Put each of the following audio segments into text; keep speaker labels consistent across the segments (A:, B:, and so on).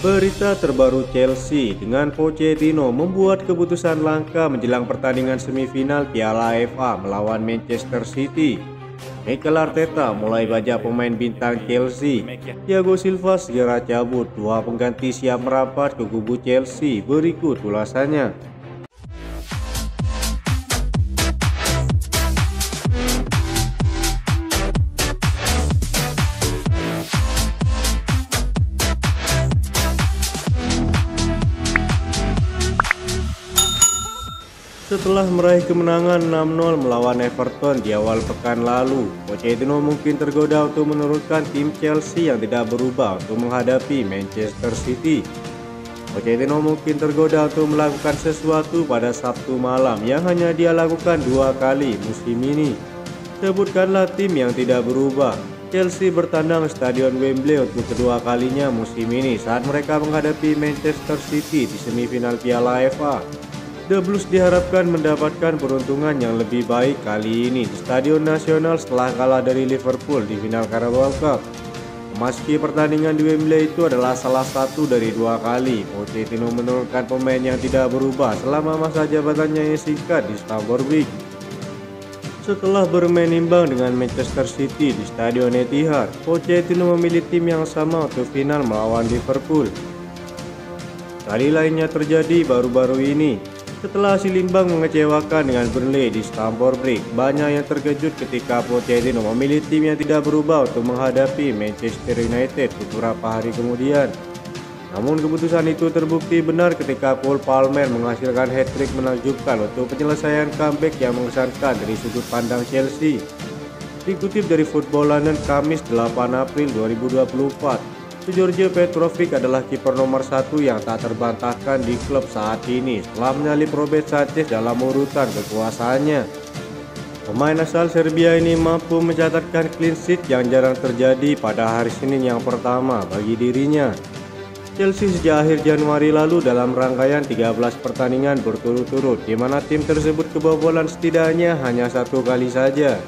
A: Berita terbaru Chelsea dengan Pochettino membuat keputusan langka menjelang pertandingan semifinal Piala FA melawan Manchester City. Mikel Arteta mulai bajak pemain bintang Chelsea. Thiago Silva segera cabut, dua pengganti siap merapat ke kubu Chelsea. Berikut ulasannya. Setelah meraih kemenangan 6-0 melawan Everton di awal pekan lalu, Pochettino mungkin tergoda untuk menurunkan tim Chelsea yang tidak berubah untuk menghadapi Manchester City. Pochettino mungkin tergoda untuk melakukan sesuatu pada Sabtu malam yang hanya dia lakukan 2 kali musim ini. Sebutkanlah tim yang tidak berubah. Chelsea bertandang Stadion Wembley untuk kedua kalinya musim ini saat mereka menghadapi Manchester City di semifinal Piala FA. The Blues diharapkan mendapatkan peruntungan yang lebih baik kali ini di Stadion Nasional setelah kalah dari Liverpool di final Carabao Cup. Meski pertandingan di Wembley itu adalah salah satu dari 2 kali Pochettino menurunkan pemain yang tidak berubah selama masa jabatannya yang singkat di Stamford Bridge. Setelah bermain imbang dengan Manchester City di Stadion Etihad, Pochettino memilih tim yang sama untuk final melawan Liverpool. Kali lainnya terjadi baru-baru ini. Setelah hasil imbang mengecewakan dengan Burnley di Stamford Bridge, banyak yang terkejut ketika Pochettino memilih tim yang tidak berubah untuk menghadapi Manchester United beberapa hari kemudian. Namun keputusan itu terbukti benar ketika Cole Palmer menghasilkan hat-trick menakjubkan untuk penyelesaian comeback yang mengesankan dari sudut pandang Chelsea. Dikutip dari Football London Kamis 8 April 2024, George Petrovic adalah kiper nomor 1 yang tak terbantahkan di klub saat ini setelah menyalip Robert Sanchez dalam urutan kekuasaannya. Pemain asal Serbia ini mampu mencatatkan clean sheet yang jarang terjadi pada hari Senin yang pertama bagi dirinya. Chelsea sejak akhir Januari lalu dalam rangkaian 13 pertandingan berturut-turut di mana tim tersebut kebobolan setidaknya hanya 1 kali saja.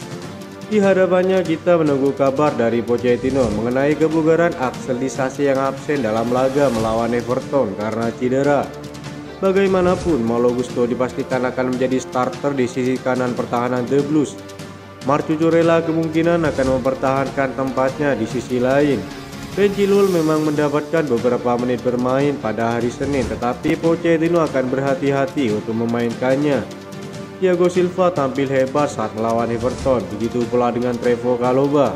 A: Di hadapannya kita menunggu kabar dari Pochettino mengenai kebugaran Axel Disasi yang absen dalam laga melawan Everton karena cedera. Bagaimanapun, Malo Gusto dipastikan akan menjadi starter di sisi kanan pertahanan The Blues. Marc Cucurella kemungkinan akan mempertahankan tempatnya di sisi lain. Ben Chilwell memang mendapatkan beberapa menit bermain pada hari Senin, tetapi Pochettino akan berhati-hati untuk memainkannya. Thiago Silva tampil hebat saat melawan Everton, begitu pula dengan Trevoh Chalobah.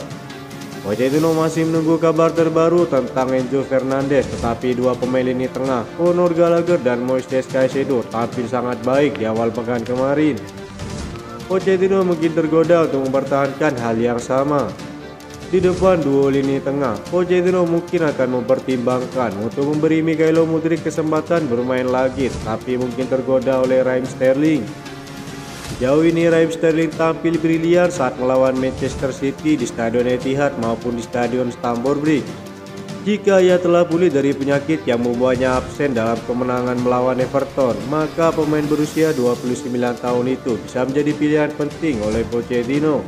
A: Pochettino masih menunggu kabar terbaru tentang Enzo Fernandez, tetapi dua pemain lini tengah, Conor Gallagher dan Moises Caicedo tampil sangat baik di awal pekan kemarin. Pochettino mungkin tergoda untuk mempertahankan hal yang sama. Di depan duo lini tengah, Pochettino mungkin akan mempertimbangkan untuk memberi Mykhailo Mudryk kesempatan bermain lagi, tetapi mungkin tergoda oleh Raheem Sterling. Sejauh ini Raheem Sterling tampil brilian saat melawan Manchester City di Stadion Etihad maupun di Stadion Stamford Bridge. Jika ia telah pulih dari penyakit yang membuatnya absen dalam kemenangan melawan Everton, maka pemain berusia 29 tahun itu bisa menjadi pilihan penting oleh Pochettino.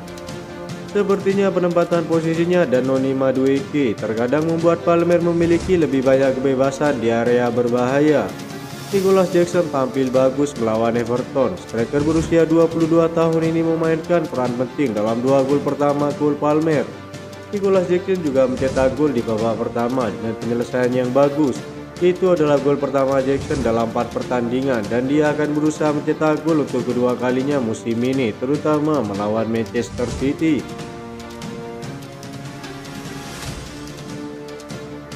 A: Sepertinya penempatan posisinya dan Noni Madueke terkadang membuat Palmer memiliki lebih banyak kebebasan di area berbahaya. Nicholas Jackson tampil bagus melawan Everton. Striker berusia 22 tahun ini memainkan peran penting dalam 2 gol pertama Cole Palmer. Nicholas Jackson juga mencetak gol di babak pertama dengan penyelesaian yang bagus. Itu adalah gol pertama Jackson dalam 4 pertandingan dan dia akan berusaha mencetak gol untuk kedua kalinya musim ini, terutama melawan Manchester City.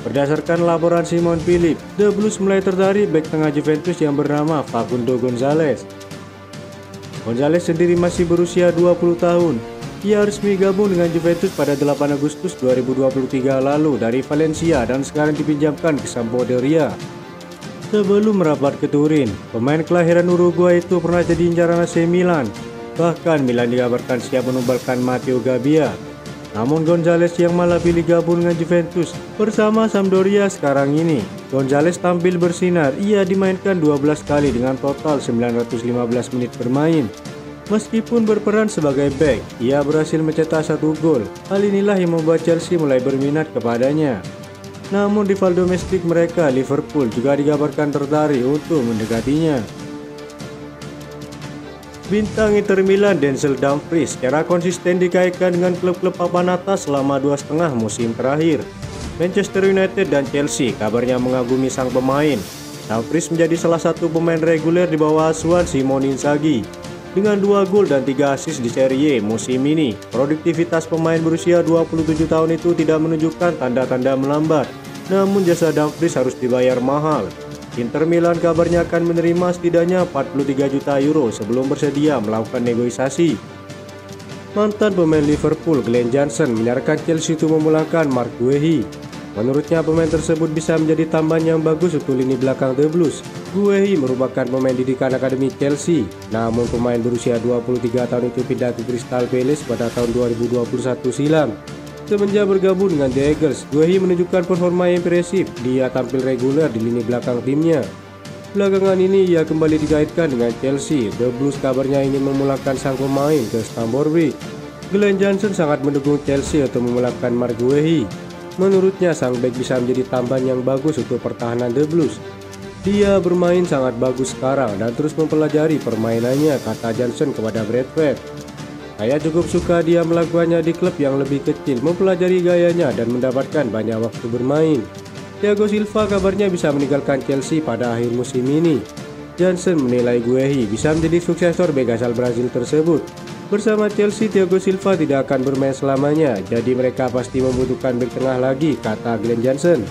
A: Berdasarkan laporan Simon Philip, The Blues mulai tertarik bek tengah Juventus yang bernama Facundo Gonzalez. Gonzalez sendiri masih berusia 20 tahun. Ia resmi gabung dengan Juventus pada 8 Agustus 2023 lalu dari Valencia dan sekarang dipinjamkan ke Sampdoria. Sebelum merapat ke Turin, pemain kelahiran Uruguay itu pernah jadi incaran AC Milan. Bahkan Milan dikabarkan siap menumbalkan Matteo Gabbia. Namun Gonzalez yang malah pilih gabung dengan Juventus bersama Sampdoria sekarang ini. Gonzalez tampil bersinar, ia dimainkan 12 kali dengan total 915 menit bermain. Meskipun berperan sebagai bek, ia berhasil mencetak 1 gol. Hal inilah yang membuat Chelsea mulai berminat kepadanya. Namun rival domestik mereka, Liverpool, juga dikabarkan tertarik untuk mendekatinya. Bintang Inter Milan Denzel Dumfries secara konsisten dikaitkan dengan klub-klub papan atas selama 2,5 musim terakhir. Manchester United dan Chelsea kabarnya mengagumi sang pemain. Dumfries menjadi salah satu pemain reguler di bawah asuhan Simone Inzaghi. Dengan 2 gol dan 3 assist di Serie A musim ini, produktivitas pemain berusia 27 tahun itu tidak menunjukkan tanda-tanda melambat. Namun jasa Dumfries harus dibayar mahal. Inter Milan kabarnya akan menerima setidaknya 43 juta euro sebelum bersedia melakukan negosiasi. Mantan pemain Liverpool Glenn Johnson menyarankan Chelsea untuk memulangkan Marc Guehi. Menurutnya pemain tersebut bisa menjadi tambahan yang bagus untuk lini belakang The Blues. Guehi merupakan pemain didikan akademi Chelsea, namun pemain berusia 23 tahun itu pindah ke Crystal Palace pada tahun 2021 silam. Semenjak bergabung dengan The Eagles, Guehi menunjukkan performa yang impresif. Dia tampil reguler di lini belakang timnya. Belakangan ini ia kembali dikaitkan dengan Chelsea. The Blues kabarnya ingin memulangkan sang pemain ke Stamford Bridge. Glenn Johnson sangat mendukung Chelsea untuk memulangkan Marc Guehi. Menurutnya sang bek bisa menjadi tambahan yang bagus untuk pertahanan The Blues. Dia bermain sangat bagus sekarang dan terus mempelajari permainannya, kata Johnson kepada Bradford. Saya cukup suka dia melakukannya di klub yang lebih kecil, mempelajari gayanya dan mendapatkan banyak waktu bermain. Thiago Silva kabarnya bisa meninggalkan Chelsea pada akhir musim ini. Johnson menilai Guehi bisa menjadi suksesor bek asal Brazil tersebut. Bersama Chelsea, Thiago Silva tidak akan bermain selamanya, jadi mereka pasti membutuhkan bek tengah lagi, kata Glenn Johnson.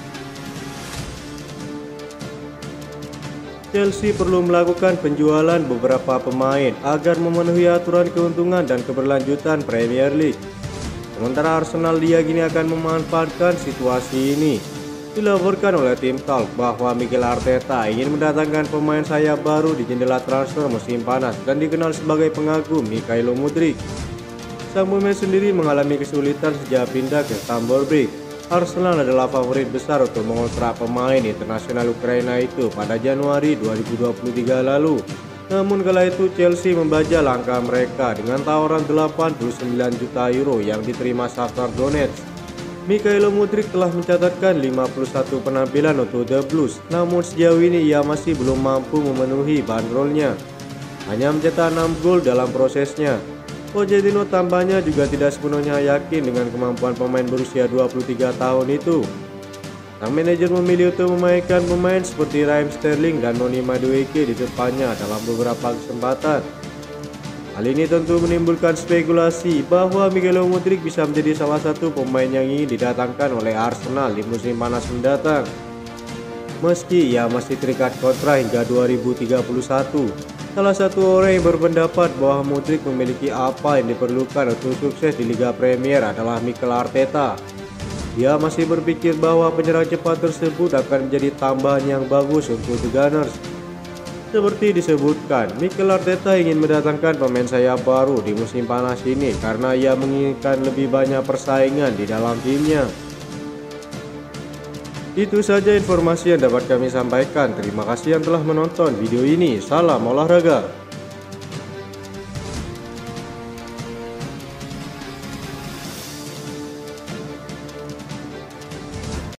A: Chelsea perlu melakukan penjualan beberapa pemain agar memenuhi aturan keuntungan dan keberlanjutan Premier League. Sementara Arsenal diyakini akan memanfaatkan situasi ini. Dilaporkan oleh tim Talk bahwa Mikel Arteta ingin mendatangkan pemain sayap baru di jendela transfer musim panas dan dikenal sebagai pengagum Mikhailo Mudryk. Sang pemain sendiri mengalami kesulitan sejak pindah ke Stamford Bridge. Arsenal adalah favorit besar untuk mengontrak pemain internasional Ukraina itu pada Januari 2023 lalu. Namun kala itu Chelsea membaca langkah mereka dengan tawaran 89 juta euro yang diterima Shakhtar Donetsk. Mikhailo Mudryk telah mencatatkan 51 penampilan untuk The Blues, namun sejauh ini ia masih belum mampu memenuhi bandrolnya. Hanya mencetak 6 gol dalam prosesnya. Pochettino tampaknya juga tidak sepenuhnya yakin dengan kemampuan pemain berusia 23 tahun itu. Sang manajer memilih untuk memainkan pemain seperti Raheem Sterling dan Noni Madueke di depannya dalam beberapa kesempatan. Hal ini tentu menimbulkan spekulasi bahwa Mikhailo Mudryk bisa menjadi salah satu pemain yang ingin didatangkan oleh Arsenal di musim panas mendatang. Meski ia masih terikat kontrak hingga 2031. Salah satu orang yang berpendapat bahwa Mudryk memiliki apa yang diperlukan untuk sukses di Liga Premier adalah Mikel Arteta. Dia masih berpikir bahwa penyerang cepat tersebut akan menjadi tambahan yang bagus untuk The Gunners. Seperti disebutkan, Mikel Arteta ingin mendatangkan pemain sayap baru di musim panas ini karena ia menginginkan lebih banyak persaingan di dalam timnya. Itu saja informasi yang dapat kami sampaikan. Terima kasih yang telah menonton video ini. Salam olahraga.